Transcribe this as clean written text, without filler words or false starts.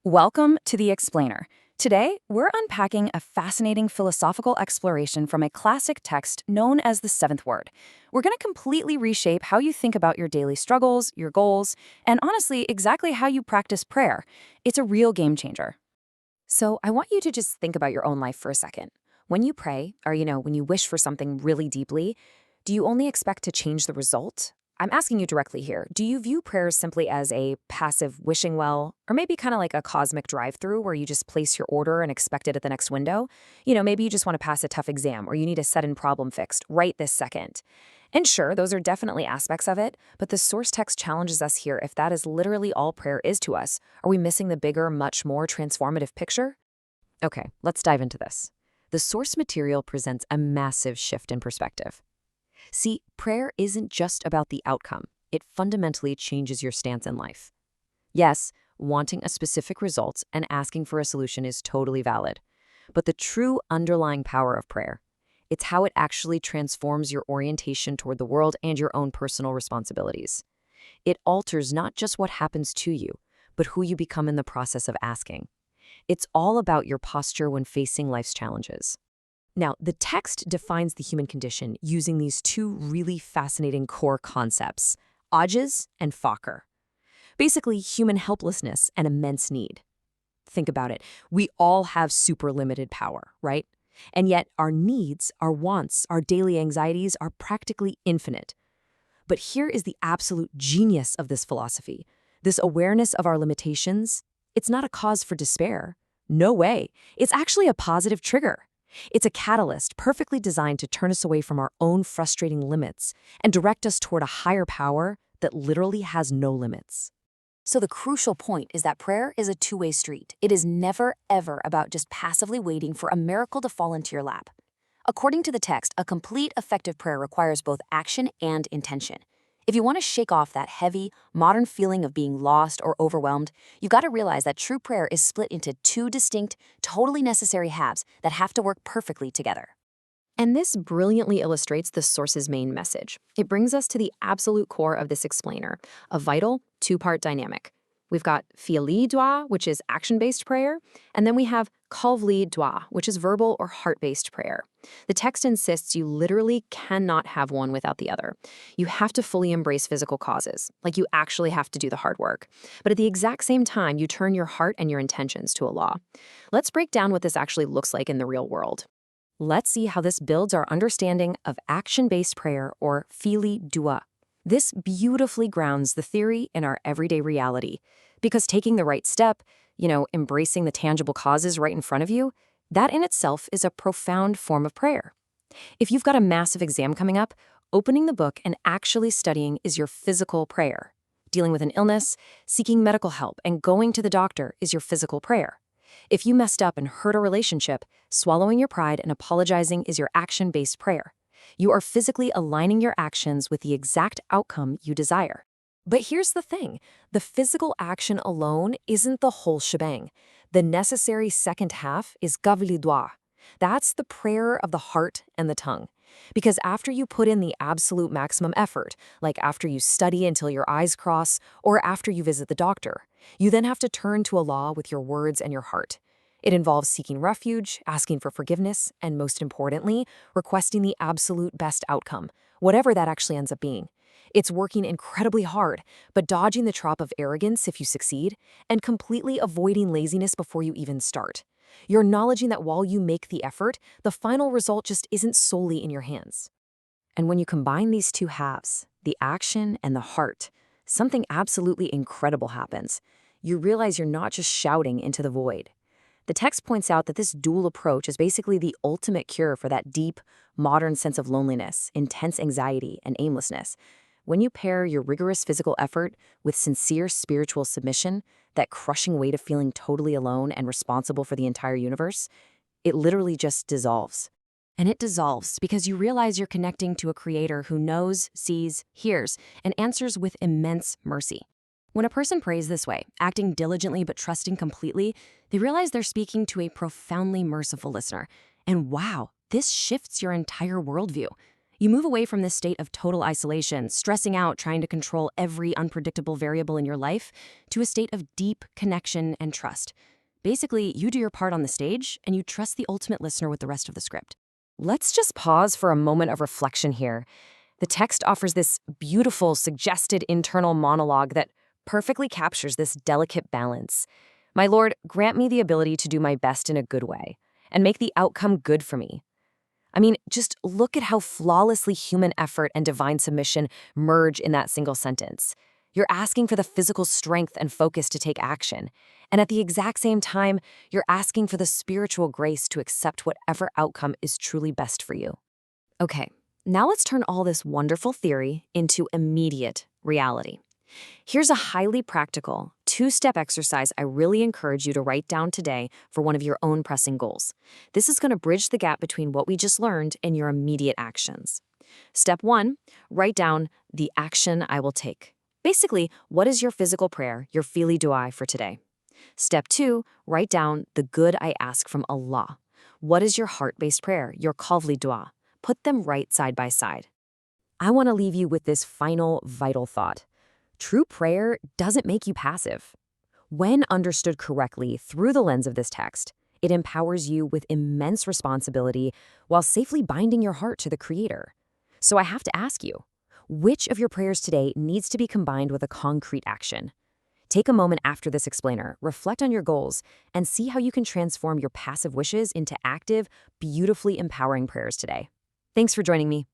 Welcome to The Explainer. Today, we're unpacking a fascinating philosophical exploration from a classic text known as the seventh word. We're going to completely reshape how you think about your daily struggles, your goals, and honestly, exactly how you practice prayer. It's a real game changer. So, I want you to just think about your own life for a second. When you pray, or when you wish for something really deeply, do you only expect to change the result? I'm asking you directly here. Do you view prayers simply as a passive wishing well, or maybe kind of like a cosmic drive-through where you just place your order and expect it at the next window? Maybe you just want to pass a tough exam or you need a sudden problem fixed right this second. And sure, those are definitely aspects of it, but the source text challenges us here. If that is literally all prayer is to us, are we missing the bigger, much more transformative picture? Okay, let's dive into this. The source material presents a massive shift in perspective. See, prayer isn't just about the outcome. It fundamentally changes your stance in life. Yes, wanting a specific result and asking for a solution is totally valid. But the true underlying power of prayer, it's how it actually transforms your orientation toward the world and your own personal responsibilities. It alters not just what happens to you, but who you become in the process of asking. It's all about your posture when facing life's challenges. Now, the text defines the human condition using these two really fascinating core concepts, aciz and fakir. Basically, human helplessness and immense need. Think about it. We all have super limited power, right? And yet our needs, our wants, our daily anxieties are practically infinite. But here is the absolute genius of this philosophy. This awareness of our limitations, it's not a cause for despair. No way. It's actually a positive trigger. It's a catalyst perfectly designed to turn us away from our own frustrating limits and direct us toward a higher power that literally has no limits. So the crucial point is that prayer is a two-way street. It is never, ever about just passively waiting for a miracle to fall into your lap. According to the text, a complete, effective prayer requires both action and intention. If you want to shake off that heavy, modern feeling of being lost or overwhelmed, you got to realize that true prayer is split into two distinct, totally necessary halves that have to work perfectly together. And this brilliantly illustrates the source's main message. It brings us to the absolute core of this explainer, a vital two-part dynamic. We've got fiilî dua, which is action-based prayer, and then we have kavlî dua, which is verbal or heart-based prayer. The text insists you literally cannot have one without the other. You have to fully embrace physical causes, like you actually have to do the hard work. But at the exact same time, you turn your heart and your intentions to Allah. Let's break down what this actually looks like in the real world. Let's see how this builds our understanding of action-based prayer, or fiilî dua. This beautifully grounds the theory in our everyday reality, because taking the right step, embracing the tangible causes right in front of you, that in itself is a profound form of prayer. If you've got a massive exam coming up, opening the book and actually studying is your physical prayer. Dealing with an illness, seeking medical help, and going to the doctor is your physical prayer. If you messed up and hurt a relationship, swallowing your pride and apologizing is your action-based prayer. You are physically aligning your actions with the exact outcome you desire. But here's the thing, the physical action alone isn't the whole shebang. The necessary second half is kavlî dua. That's the prayer of the heart and the tongue. Because after you put in the absolute maximum effort, like after you study until your eyes cross, or after you visit the doctor, you then have to turn to Allah with your words and your heart. It involves seeking refuge, asking for forgiveness, and most importantly, requesting the absolute best outcome, whatever that actually ends up being. It's working incredibly hard, but dodging the trap of arrogance if you succeed, and completely avoiding laziness before you even start. You're acknowledging that while you make the effort, the final result just isn't solely in your hands. And when you combine these two halves, the action and the heart, something absolutely incredible happens. You realize you're not just shouting into the void. The text points out that this dual approach is basically the ultimate cure for that deep, modern sense of loneliness, intense anxiety, and aimlessness. When you pair your rigorous physical effort with sincere spiritual submission, that crushing weight of feeling totally alone and responsible for the entire universe, it literally just dissolves. And it dissolves because you realize you're connecting to a creator who knows, sees, hears, and answers with immense mercy. When a person prays this way, acting diligently but trusting completely, they realize they're speaking to a profoundly merciful listener. And wow, this shifts your entire worldview. You move away from this state of total isolation, stressing out, trying to control every unpredictable variable in your life, to a state of deep connection and trust. Basically, you do your part on the stage, and you trust the ultimate listener with the rest of the script. Let's just pause for a moment of reflection here. The text offers this beautiful, suggested internal monologue that perfectly captures this delicate balance. My Lord, grant me the ability to do my best in a good way, and make the outcome good for me. I mean, just look at how flawlessly human effort and divine submission merge in that single sentence. You're asking for the physical strength and focus to take action, and at the exact same time, you're asking for the spiritual grace to accept whatever outcome is truly best for you. Okay, now let's turn all this wonderful theory into immediate reality. Here's a highly practical, two-step exercise I really encourage you to write down today for one of your own pressing goals. This is going to bridge the gap between what we just learned and your immediate actions. Step 1, write down the action I will take. Basically, what is your physical prayer, your fiilî dua for today? Step 2, write down the good I ask from Allah. What is your heart-based prayer, your kavlî dua? Put them right side by side. I want to leave you with this final vital thought. True prayer doesn't make you passive. When understood correctly through the lens of this text, it empowers you with immense responsibility while safely binding your heart to the Creator. So I have to ask you, which of your prayers today needs to be combined with a concrete action? Take a moment after this explainer, reflect on your goals, and see how you can transform your passive wishes into active, beautifully empowering prayers today. Thanks for joining me.